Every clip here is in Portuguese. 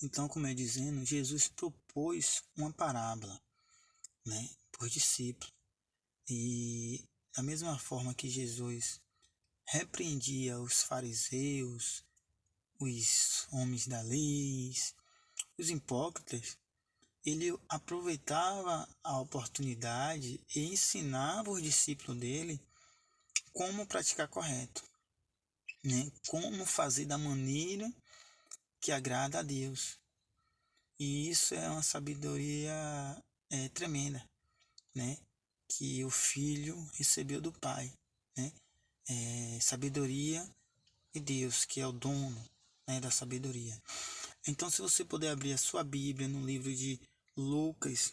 Então, como é dizendo, Jesus propôs uma parábola, né, por discípulo. E da mesma forma que Jesus repreendia os fariseus, os homens da lei, os hipócritas, ele aproveitava a oportunidade e ensinava os discípulos dele como praticar correto, né? Como fazer da maneira que agrada a Deus. E isso é uma sabedoria tremenda, né? Que o filho recebeu do pai, né? Sabedoria de Deus, que é o dono, né, da sabedoria. Então, se você puder abrir a sua Bíblia no livro de Lucas,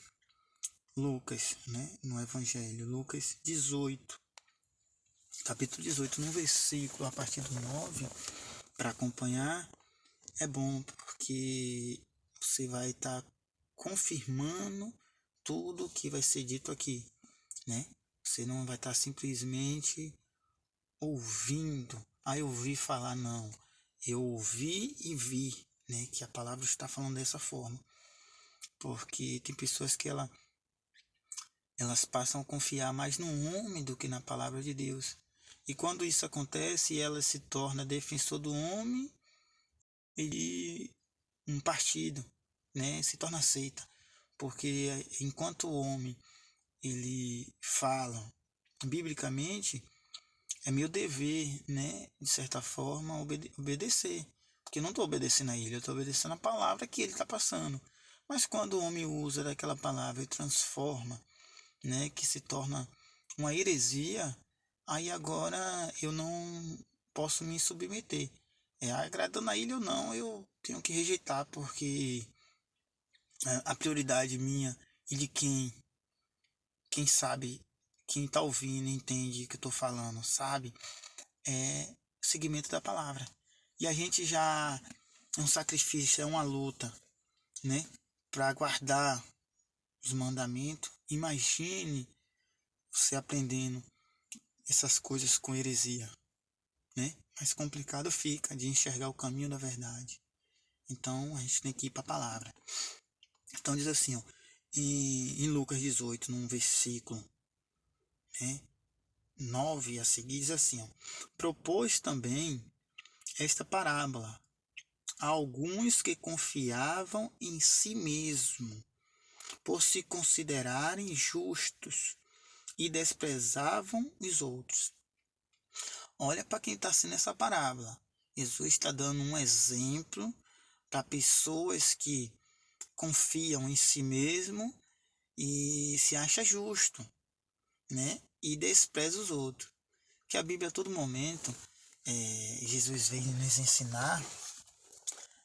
né, no Evangelho, Lucas 18, capítulo 18, no versículo a partir do 9, para acompanhar, é bom porque você vai estar confirmando tudo que vai ser dito aqui, né? Você não vai estar simplesmente ouvindo. Eu ouvi falar, não. Eu ouvi e vi, né? Que a palavra está falando dessa forma. Porque tem pessoas que elas passam a confiar mais no homem do que na palavra de Deus. E quando isso acontece, ela se torna defensor do homem e um partido, né? Se torna seita. Porque enquanto o homem ele fala biblicamente, é meu dever, né, de certa forma, obedecer. Porque eu não estou obedecendo a ele, eu estou obedecendo a palavra que ele está passando. Mas quando o homem usa daquela palavra e transforma, né, que se torna uma heresia, aí agora eu não posso me submeter. Agradando a ele ou não, eu tenho que rejeitar, porque a prioridade minha e de quem sabe, quem está ouvindo, entende o que eu estou falando, sabe? É seguimento da palavra. E a gente já é um sacrifício, é uma luta, né? Para guardar os mandamentos. Imagine você aprendendo essas coisas com heresia, né? Mais complicado fica de enxergar o caminho da verdade. Então a gente tem que ir para a palavra. Então diz assim, ó, em Lucas 18, num versículo, né, 9 a seguir, diz assim, ó, propôs também esta parábola a alguns que confiavam em si mesmo, por se considerarem justos e desprezavam os outros. Olha para quem está sendo essa parábola. Jesus está dando um exemplo para pessoas que confiam em si mesmo e se acha justo, né? E despreza os outros. Que a Bíblia a todo momento, Jesus veio nos ensinar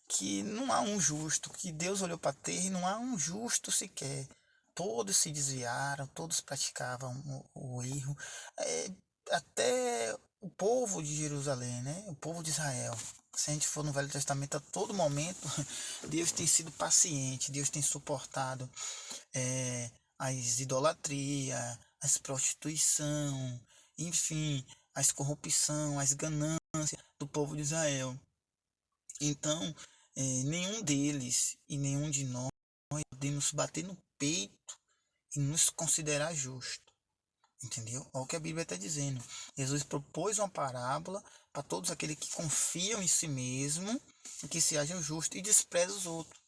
que não há um justo, que Deus olhou para a terra e não há um justo sequer. Todos se desviaram, todos praticavam o erro. Até o povo de Jerusalém, né? O povo de Israel. Se a gente for no Velho Testamento, a todo momento, Deus tem sido paciente, Deus tem suportado as idolatrias, as prostituição, enfim, as corrupção, as ganâncias do povo de Israel. Então, nenhum deles e nenhum de nós podemos bater no peito e nos considerar justo. Entendeu? Olha o que a Bíblia está dizendo. Jesus propôs uma parábola para todos aqueles que confiam em si mesmo e que se acham justos e desprezam os outros.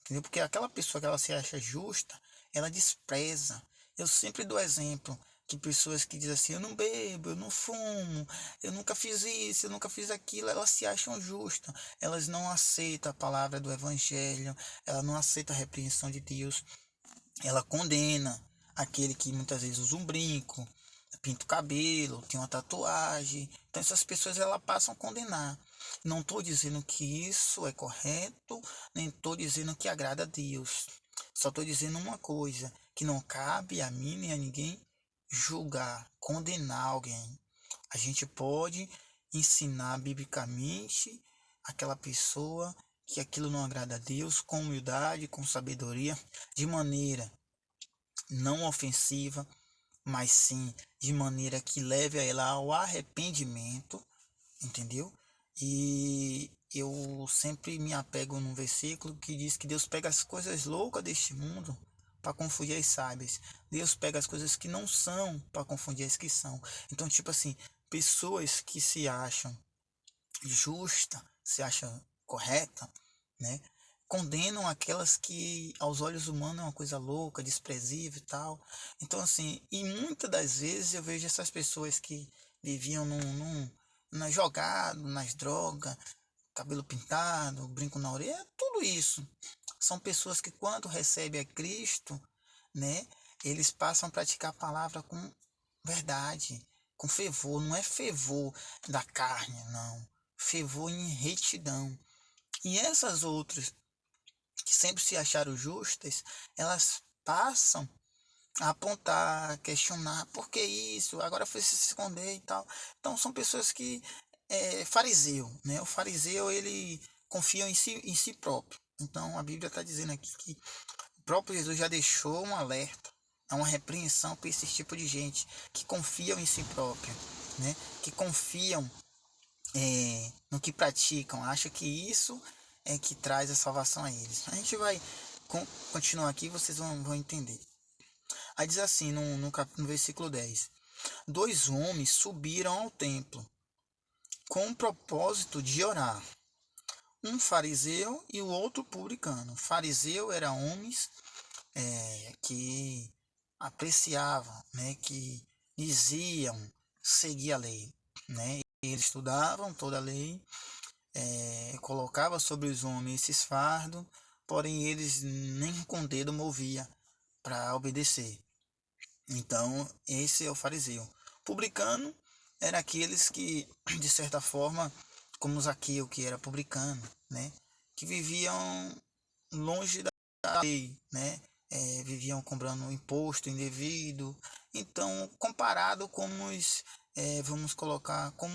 Entendeu? Porque aquela pessoa que ela se acha justa, ela despreza. Eu sempre dou exemplo que pessoas que dizem assim, eu não bebo, eu não fumo, eu nunca fiz isso, eu nunca fiz aquilo, elas se acham justas. Elas não aceitam a palavra do Evangelho, ela não aceita a repreensão de Deus. Ela condena aquele que muitas vezes usa um brinco, pinta o cabelo, tem uma tatuagem. Então essas pessoas elas passam a condenar. Não estou dizendo que isso é correto, nem estou dizendo que agrada a Deus. Só estou dizendo uma coisa, que não cabe a mim nem a ninguém julgar, condenar alguém. A gente pode ensinar biblicamente aquela pessoa que aquilo não agrada a Deus com humildade, com sabedoria, de maneira não ofensiva, mas sim de maneira que leve a ela ao arrependimento, entendeu? E eu sempre me apego num versículo que diz que Deus pega as coisas loucas deste mundo para confundir as sábias. Deus pega as coisas que não são para confundir as que são. Então, tipo assim, pessoas que se acham justa, se acham correta, né? Condenam aquelas que aos olhos humanos é uma coisa louca, desprezível e tal. Então, assim, e muitas das vezes eu vejo essas pessoas que viviam jogado nas drogas, cabelo pintado, brinco na orelha, tudo isso. São pessoas que quando recebem a Cristo, né, eles passam a praticar a palavra com verdade, com fervor. Não é fervor da carne, não. Fervor em retidão. E essas outras que sempre se acharam justas, elas passam a apontar, a questionar, por que isso? Agora foi se esconder e tal. Então são pessoas que fariseu, né? O fariseu ele confia em si próprio. Então a Bíblia está dizendo aqui que o próprio Jesus já deixou um alerta, uma repreensão para esse tipo de gente que confiam em si próprio, né? Que confiam no que praticam, acham que isso é que traz a salvação a eles. A gente vai continuar aqui, vocês vão entender. Aí diz assim no versículo 10: Dois homens subiram ao templo com o propósito de orar, um fariseu e o outro publicano. O fariseu era homens que apreciavam, né, que diziam seguir a lei, né? Eles estudavam toda a lei, colocava sobre os homens esses fardos, porém eles nem com o dedo movia para obedecer. Então, esse é o fariseu. Publicano era aqueles que, de certa forma, como Zaqueu, que era publicano, né? Que viviam longe da lei, né? Viviam cobrando imposto indevido. Então, comparado com os, vamos colocar, como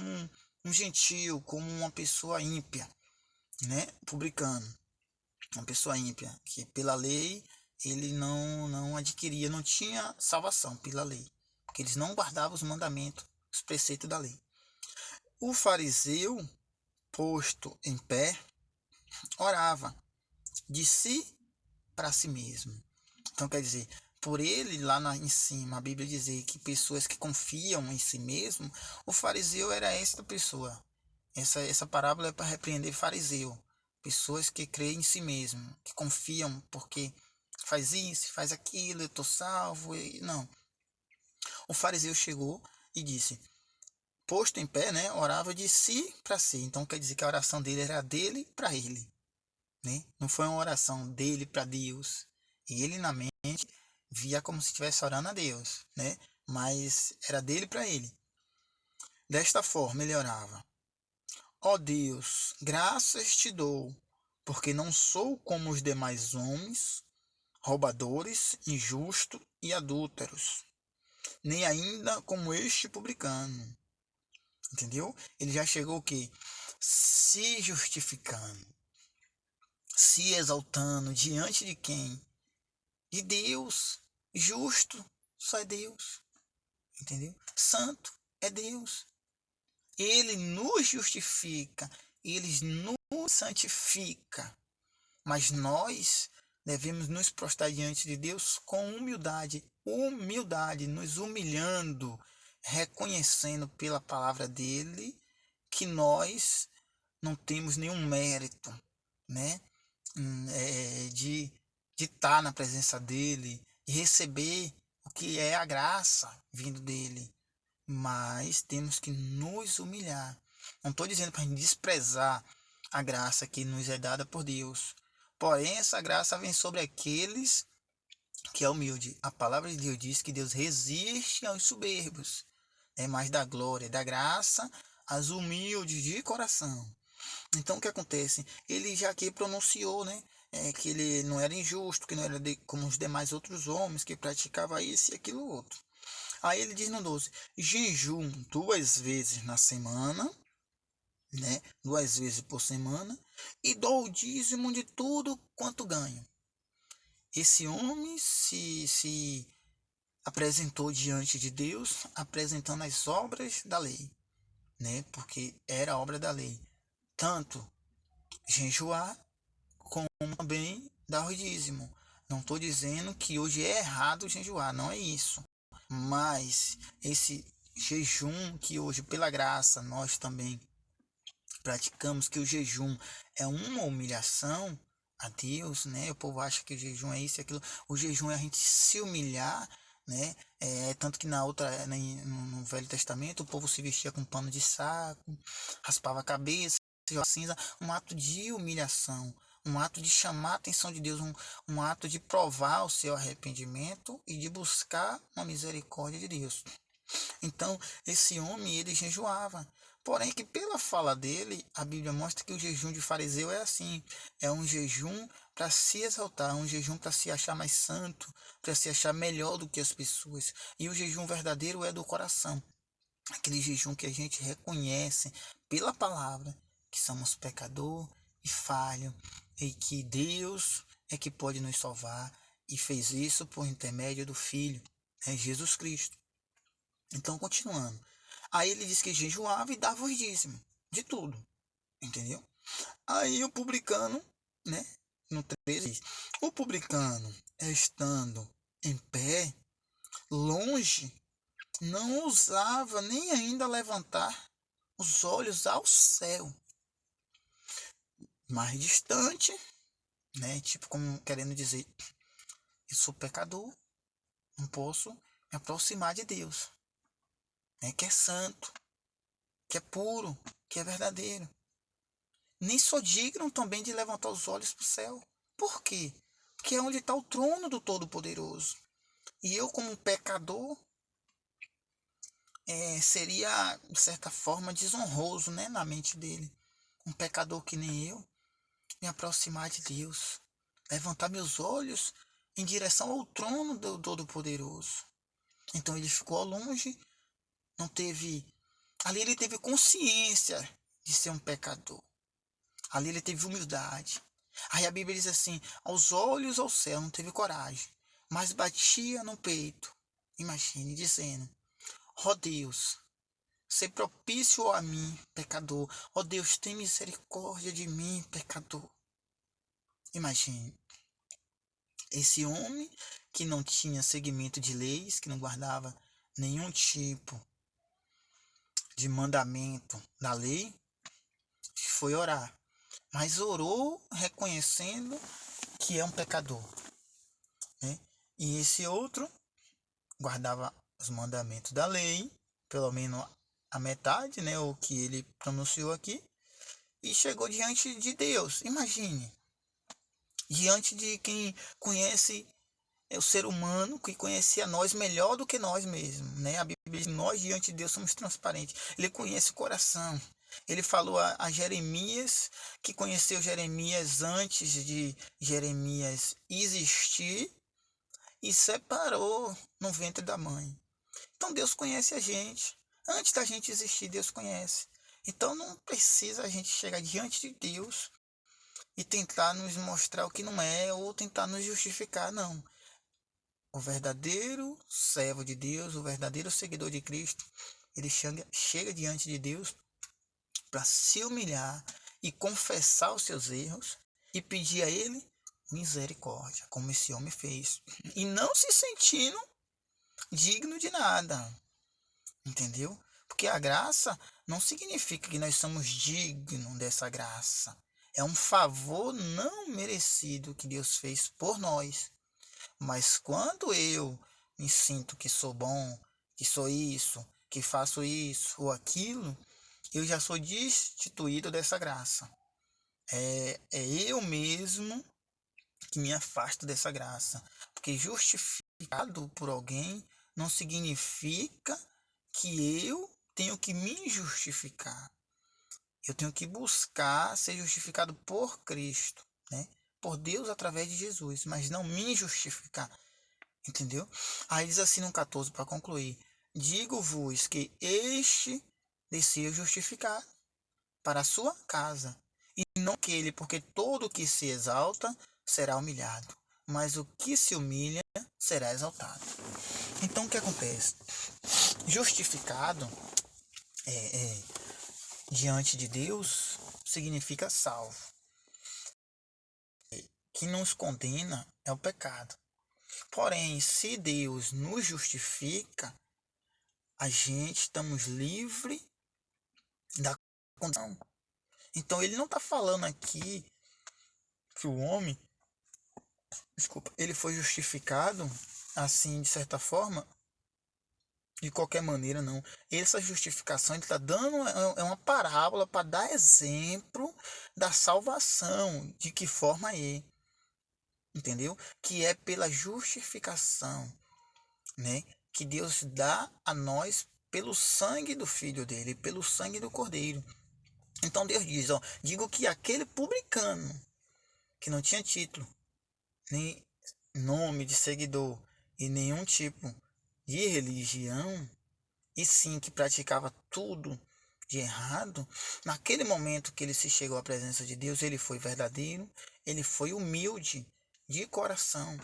um gentio, como uma pessoa ímpia, né? Publicano, uma pessoa ímpia, que pela lei ele não adquiria, não tinha salvação pela lei, porque eles não guardavam os mandamentos, os preceitos da lei. O fariseu, posto em pé, orava de si para si mesmo. Então quer dizer, por ele lá em cima, a Bíblia dizer que pessoas que confiam em si mesmo, o fariseu era esta pessoa. Essa parábola é para repreender fariseu. Pessoas que creem em si mesmo, que confiam porque faz isso, faz aquilo, eu estou salvo. Não. O fariseu chegou e disse, posto em pé, né, orava de si para si. Então quer dizer que a oração dele era dele para ele, né? Não foi uma oração dele para Deus. E ele na mente via como se estivesse orando a Deus, né? Mas era dele para ele. Desta forma ele orava: Ó Deus, graças te dou, porque não sou como os demais homens, roubadores, injustos e adúlteros, nem ainda como este publicano. Entendeu? Ele já chegou o quê? Se justificando, se exaltando diante de quem? De Deus. Justo só é Deus. Entendeu? Santo é Deus. Ele nos justifica, ele nos santifica. Mas nós devemos nos prostrar diante de Deus com humildade, nos humilhando, reconhecendo pela palavra dele que nós não temos nenhum mérito, né? De estar na presença dele e receber o que é a graça vindo dele. Mas temos que nos humilhar. Não estou dizendo para a gente desprezar a graça que nos é dada por Deus. Porém, essa graça vem sobre aqueles que é humilde. A palavra de Deus diz que Deus resiste aos soberbos. É mais da glória, da graça, aos humildes de coração. Então, o que acontece? Ele já aqui pronunciou, né? Que ele não era injusto, que não era como os demais outros homens que praticava isso e aquilo outro. Aí ele diz no 12: jejum 2 vezes na semana, né? 2 vezes por semana, e dou o dízimo de tudo quanto ganho. Esse homem se apresentou diante de Deus, apresentando as obras da lei, né? Porque era a obra da lei. Tanto jejuar, como também dar o dízimo. Não estou dizendo que hoje é errado jejuar, não é isso. Mas esse jejum que hoje, pela graça, nós também praticamos, que o jejum é uma humilhação a Deus, né? O povo acha que o jejum é isso e aquilo. O jejum é a gente se humilhar, né? Tanto que na outra, no Velho Testamento, o povo se vestia com pano de saco, raspava a cabeça, a cinza, um ato de humilhação, um ato de chamar a atenção de Deus, um ato de provar o seu arrependimento e de buscar uma misericórdia de Deus. Então, esse homem, ele jejuava. Porém, que pela fala dele, a Bíblia mostra que o jejum de fariseu é assim. É um jejum para se exaltar, um jejum para se achar mais santo, para se achar melhor do que as pessoas. E o jejum verdadeiro é do coração. Aquele jejum que a gente reconhece pela palavra que somos pecador e falho e que Deus é que pode nos salvar e fez isso por intermédio do Filho, Jesus Cristo. Então, continuando. Aí ele disse que jejuava e dava os dízimos de tudo, entendeu? Aí o publicano, né, no 13 diz, o publicano, estando em pé, longe, não ousava nem ainda levantar os olhos ao céu. Mais distante, né, tipo como querendo dizer, eu sou pecador, não posso me aproximar de Deus, né, que é santo, que é puro, que é verdadeiro. Nem sou digno também de levantar os olhos para o céu. Por quê? Porque é onde está o trono do Todo-Poderoso. E eu, como um pecador, seria, de certa forma, desonroso, né, na mente dele. Um pecador que nem eu, me aproximar de Deus. Levantar meus olhos em direção ao trono do Todo-Poderoso. Então ele ficou longe, não teve... Ali ele teve consciência de ser um pecador. Ali ele teve humildade. Aí a Bíblia diz assim, aos olhos ao céu, não teve coragem, mas batia no peito, imagine, dizendo, ó Deus, sê propício a mim, pecador. Ó Deus, tem misericórdia de mim, pecador. Imagine, esse homem que não tinha seguimento de leis, que não guardava nenhum tipo de mandamento da lei, foi orar. Mas orou reconhecendo que é um pecador, né? E esse outro guardava os mandamentos da lei, pelo menos a metade, né? O que ele pronunciou aqui, e chegou diante de Deus. Imagine, diante de quem conhece o ser humano, que conhecia nós melhor do que nós mesmos, né? A Bíblia diz que nós diante de Deus somos transparentes. Ele conhece o coração. Ele falou a Jeremias, que conheceu Jeremias antes de Jeremias existir, e separou no ventre da mãe. Então Deus conhece a gente. Antes da gente existir, Deus conhece. Então não precisa a gente chegar diante de Deus e tentar nos mostrar o que não é, ou tentar nos justificar, não. O verdadeiro servo de Deus, o verdadeiro seguidor de Cristo, ele chega diante de Deus para se humilhar e confessar os seus erros e pedir a Ele misericórdia, como esse homem fez. E não se sentindo digno de nada, entendeu? Porque a graça não significa que nós somos dignos dessa graça. É um favor não merecido que Deus fez por nós. Mas quando eu me sinto que sou bom, que sou isso, que faço isso ou aquilo, eu já sou destituído dessa graça. É eu mesmo que me afasto dessa graça. Porque justificado por alguém não significa que eu tenho que me justificar. Eu tenho que buscar ser justificado por Cristo, né? Por Deus através de Jesus, mas não me justificar. Entendeu? Aí diz assim no 14 para concluir: digo-vos que este desceu justificado para a sua casa, e não aquele, porque todo o que se exalta será humilhado, mas o que se humilha será exaltado. Então o que acontece? Justificado diante de Deus significa salvo. que nos condena é o pecado. Porém, se Deus nos justifica, a gente estamos livre da condição. Então ele não está falando aqui que o homem, ele foi justificado assim, de certa forma, de qualquer maneira, não. Essa justificação ele está dando uma parábola para dar exemplo da salvação, de que forma é, entendeu? Que é pela justificação, né? Que Deus dá a nós pelo sangue do Filho dele, pelo sangue do Cordeiro. Então Deus diz, ó, digo que aquele publicano que não tinha título, nem nome de seguidor e nenhum tipo de religião, e sim que praticava tudo de errado, naquele momento que ele se chegou à presença de Deus, ele foi verdadeiro, ele foi humilde de coração.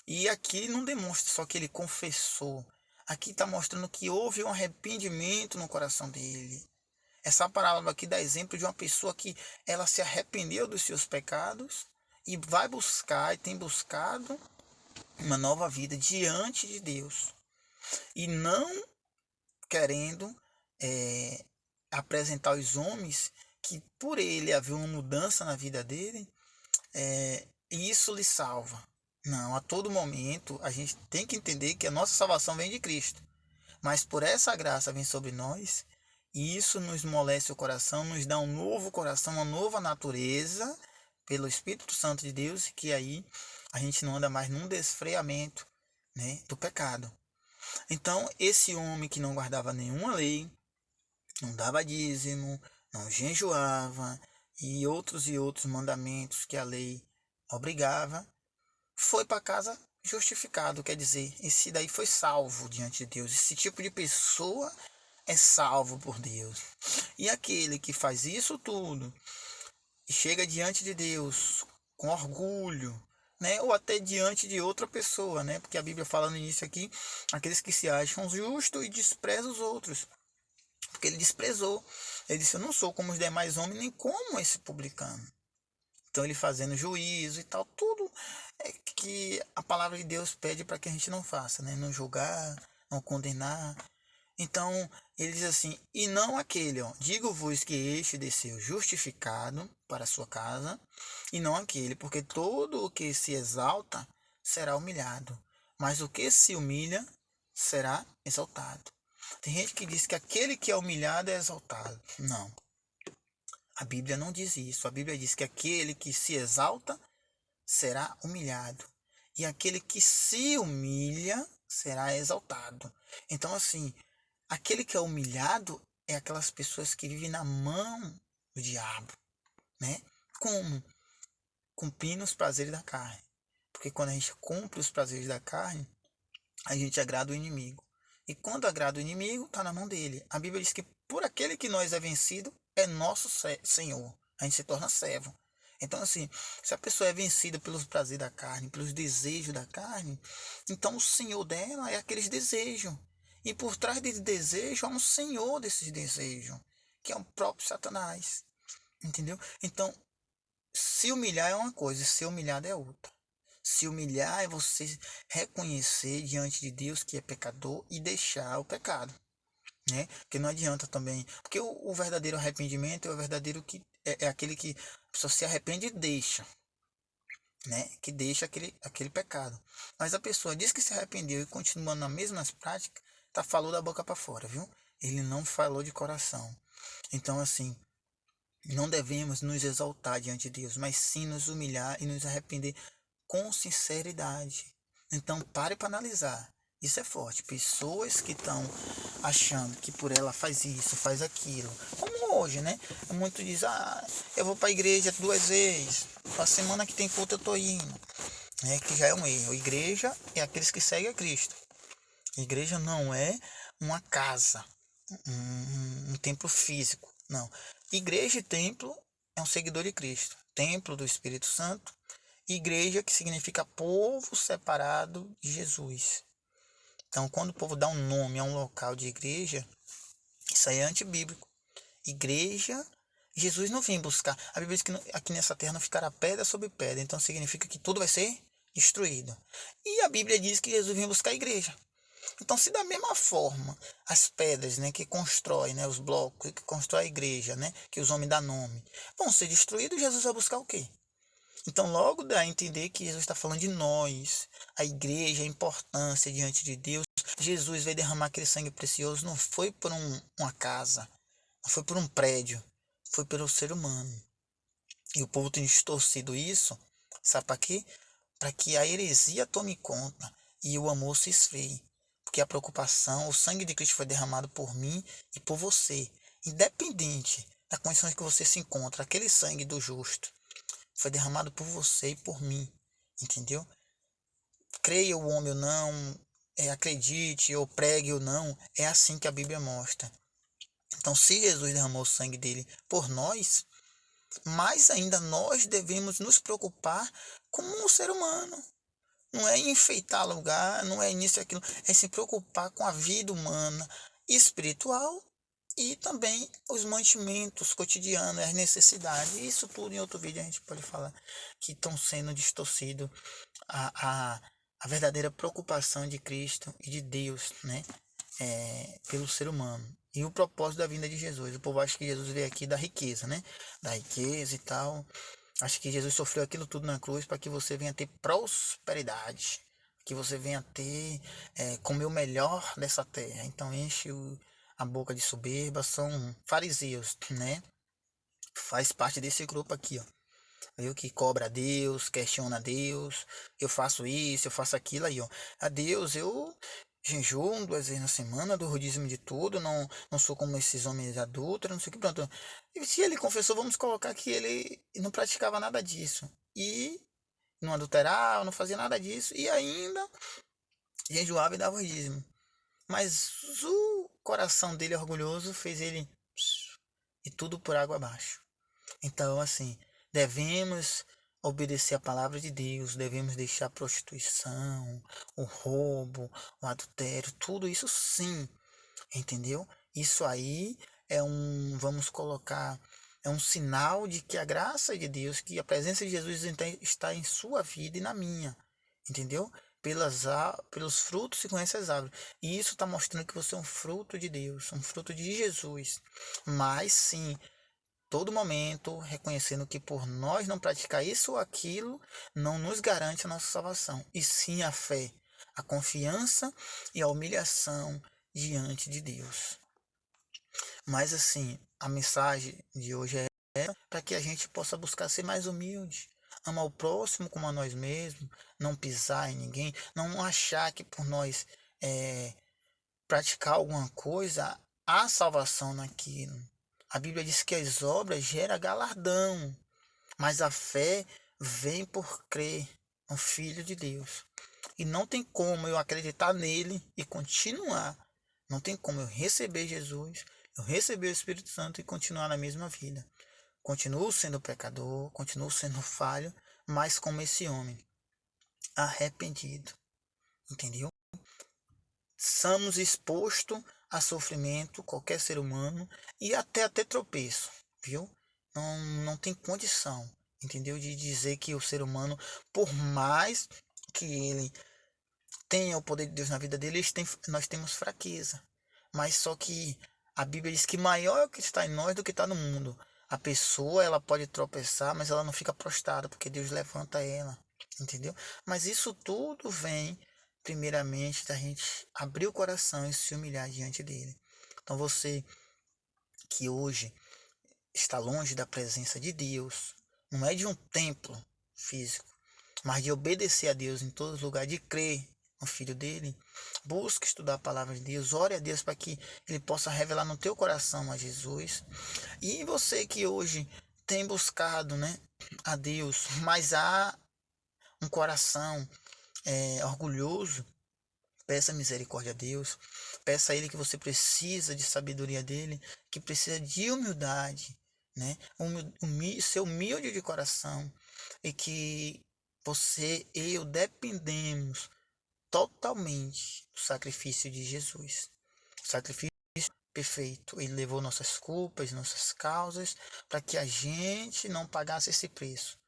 E aqui não demonstra só que ele confessou, aqui está mostrando que houve um arrependimento no coração dele. Essa parábola aqui dá exemplo de uma pessoa que ela se arrependeu dos seus pecados e vai buscar e tem buscado uma nova vida diante de Deus. E não querendo apresentar aos homens que por ele havia uma mudança na vida dele, e isso lhe salva. Não, a todo momento a gente tem que entender que a nossa salvação vem de Cristo. Mas por essa graça vem sobre nós, e isso nos molesta o coração, nos dá um novo coração, uma nova natureza, pelo Espírito Santo de Deus, que aí a gente não anda mais num desfreamento, né, do pecado. Então, esse homem que não guardava nenhuma lei, não dava dízimo, não jejuava, e outros mandamentos que a lei obrigava, foi para casa justificado, quer dizer, esse daí foi salvo diante de Deus. Esse tipo de pessoa é salvo por Deus. E aquele que faz isso tudo e chega diante de Deus com orgulho, né, ou até diante de outra pessoa, né, porque a Bíblia fala no início aqui, aqueles que se acham justos e desprezam os outros, porque ele desprezou. Ele disse, eu não sou como os demais homens, nem como esse publicano. Então ele fazendo juízo e tal, tudo é que a palavra de Deus pede para que a gente não faça, né? Não julgar, não condenar. Então ele diz assim, e não aquele, ó, digo-vos que este desceu justificado para a sua casa, e não aquele, porque todo o que se exalta será humilhado, mas o que se humilha será exaltado. Tem gente que diz que aquele que é humilhado é exaltado. Não. A Bíblia não diz isso. A Bíblia diz que aquele que se exalta será humilhado. E aquele que se humilha será exaltado. Então, assim, aquele que é humilhado é aquelas pessoas que vivem na mão do diabo, né? Como? Cumprindo os prazeres da carne. Porque quando a gente cumpre os prazeres da carne, a gente agrada o inimigo. E quando agrada o inimigo, está na mão dele. A Bíblia diz que por aquele que nós é vencido, é nosso Senhor. A gente se torna servo. Então, assim, se a pessoa é vencida pelos prazeres da carne, pelos desejos da carne, então o Senhor dela é aqueles desejos. E por trás desse desejo há um Senhor desses desejos, que é o próprio Satanás. Entendeu? Então, se humilhar é uma coisa, ser humilhado é outra. Se humilhar é você reconhecer diante de Deus que é pecador e deixar o pecado, né? Porque não adianta também, porque o verdadeiro arrependimento é o verdadeiro que é aquele que a pessoa se arrepende e deixa, né? Que deixa aquele pecado. Mas a pessoa diz que se arrependeu e continua nas mesmas práticas, tá falou da boca para fora, viu? Ele não falou de coração. Então assim, não devemos nos exaltar diante de Deus, mas sim nos humilhar e nos arrepender com sinceridade. Então pare para analisar. Isso é forte. Pessoas que estão achando que por ela faz isso, faz aquilo. Como hoje, né? Muito diz, eu vou para a igreja 2 vezes. A semana que tem culto eu tô indo. Que já é um erro. Igreja é aqueles que seguem a Cristo. Igreja não é uma casa, um templo físico. Não. Igreja e templo é um seguidor de Cristo. Templo do Espírito Santo. Igreja que significa povo separado de Jesus. Então, quando o povo dá um nome a um local de igreja, isso aí é antibíblico. Igreja Jesus não vem buscar. A Bíblia diz que aqui nessa terra não ficará pedra sobre pedra. Então significa que tudo vai ser destruído. E a Bíblia diz que Jesus vem buscar a igreja. Então, se da mesma forma as pedras, né, que constroem, né, os blocos que constrói a igreja, né, que os homens dão nome, vão ser destruídos, Jesus vai buscar o quê? Então, logo dá a entender que Jesus está falando de nós, a igreja, a importância diante de Deus. Jesus veio derramar aquele sangue precioso, não foi por uma casa, não foi por um prédio, foi pelo ser humano. E o povo tem distorcido isso, sabe para quê? Para que a heresia tome conta e o amor se esfrie. Porque a preocupação, o sangue de Cristo foi derramado por mim e por você. Independente das condições que você se encontra, aquele sangue do justo foi derramado por você e por mim. Entendeu? Creia o homem ou não, acredite ou pregue ou não, é assim que a Bíblia mostra. Então, se Jesus derramou o sangue dele por nós, mais ainda nós devemos nos preocupar como um ser humano. Não é enfeitar lugar, não é isso e aquilo, é se preocupar com a vida humana, espiritual e também os mantimentos cotidianos, as necessidades. Isso tudo em outro vídeo a gente pode falar que estão sendo distorcidos a, a, a verdadeira preocupação de Cristo e de Deus, né? Pelo ser humano. E o propósito da vinda de Jesus. O povo acha que Jesus veio aqui da riqueza, né? Da riqueza e tal. Acho que Jesus sofreu aquilo tudo na cruz para que você venha ter prosperidade, que você venha ter, comer o melhor dessa terra. Então enche a boca de soberba, são fariseus, né? Faz parte desse grupo aqui, ó. Viu? Que cobra a Deus, questiona a Deus, eu faço isso, eu faço aquilo aí, ó. A Deus, eu jejuo 2 vezes na semana, dou rodízio de tudo, não sou como esses homens adultos, não sei o que, pronto. E se ele confessou, vamos colocar que ele não praticava nada disso. E não adulterava, não fazia nada disso, e ainda jejuava e dava rodízio. Mas o coração dele orgulhoso fez ele e tudo por água abaixo. Então, assim, devemos obedecer a palavra de Deus, devemos deixar a prostituição, o roubo, o adultério, tudo isso sim, entendeu? Isso aí vamos colocar, é um sinal de que a graça de Deus, que a presença de Jesus está em sua vida e na minha, entendeu? Pelos frutos se conhece as árvores. E isso está mostrando que você é um fruto de Deus, um fruto de Jesus. Mas sim, todo momento reconhecendo que por nós não praticar isso ou aquilo, não nos garante a nossa salvação, e sim a fé, a confiança e a humilhação diante de Deus. Mas assim, a mensagem de hoje é para que a gente possa buscar ser mais humilde, amar o próximo como a nós mesmos, não pisar em ninguém, não achar que por nós praticar alguma coisa há salvação naquilo. A Bíblia diz que as obras geram galardão, mas a fé vem por crer no Filho de Deus. E não tem como eu acreditar nele e continuar. Não tem como eu receber Jesus, eu receber o Espírito Santo e continuar na mesma vida. Continuo sendo pecador, continuo sendo falho, mas como esse homem, arrependido. Entendeu? Somos expostos a sofrimento, qualquer ser humano, e até tropeço, viu? Não tem condição, entendeu? De dizer que o ser humano, por mais que ele tenha o poder de Deus na vida dele, nós temos fraqueza. Mas só que a Bíblia diz que maior é o que está em nós do que está no mundo. A pessoa, ela pode tropeçar, mas ela não fica prostrada, porque Deus levanta ela, entendeu? Mas isso tudo vem primeiramente da gente abrir o coração e se humilhar diante dele. Então você que hoje está longe da presença de Deus, não é de um templo físico, mas de obedecer a Deus em todos os lugares, de crer no Filho dele, busque estudar a palavra de Deus, ore a Deus para que ele possa revelar no teu coração a Jesus. E você que hoje tem buscado, né, a Deus, mas há um coração orgulhoso, peça misericórdia a Deus, peça a Ele que você precisa de sabedoria dele, que precisa de humildade, né? Ser humilde de coração, e que você e eu dependemos totalmente do sacrifício de Jesus. O sacrifício perfeito. Ele levou nossas culpas, nossas causas, para que a gente não pagasse esse preço.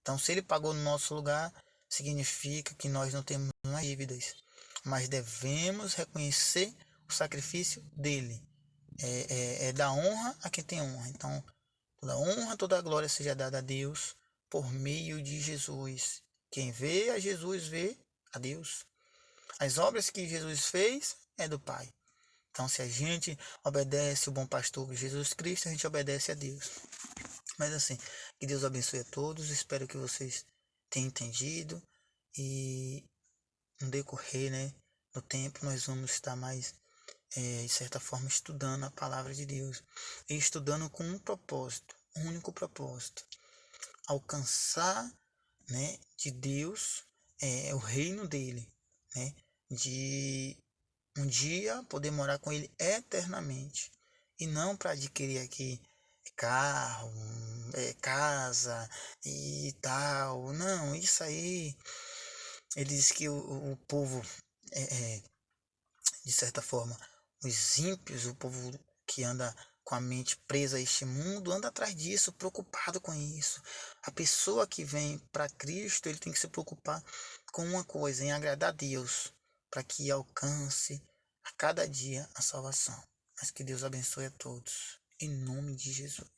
Então, se ele pagou no nosso lugar, significa que nós não temos mais dívidas, mas devemos reconhecer o sacrifício dele. É dar honra a quem tem honra. Então, toda honra, toda glória seja dada a Deus por meio de Jesus. Quem vê a Jesus vê a Deus. As obras que Jesus fez é do Pai. Então, se a gente obedece o bom pastor Jesus Cristo, a gente obedece a Deus. Mas assim, que Deus abençoe a todos. Espero que vocês tenham entendido. E no decorrer, né, do tempo, nós vamos estar mais, de certa forma, estudando a palavra de Deus. E estudando com um propósito, um único propósito. Alcançar, né, de Deus o reino dele, né, de um dia poder morar com ele eternamente. E não para adquirir aqui carro, casa e tal. Não, isso aí. Ele diz que o povo, de certa forma, os ímpios, o povo que anda com a mente presa a este mundo, anda atrás disso, preocupado com isso. A pessoa que vem para Cristo, ele tem que se preocupar com uma coisa, em agradar a Deus, para que alcance a cada dia a salvação. Mas que Deus abençoe a todos, em nome de Jesus.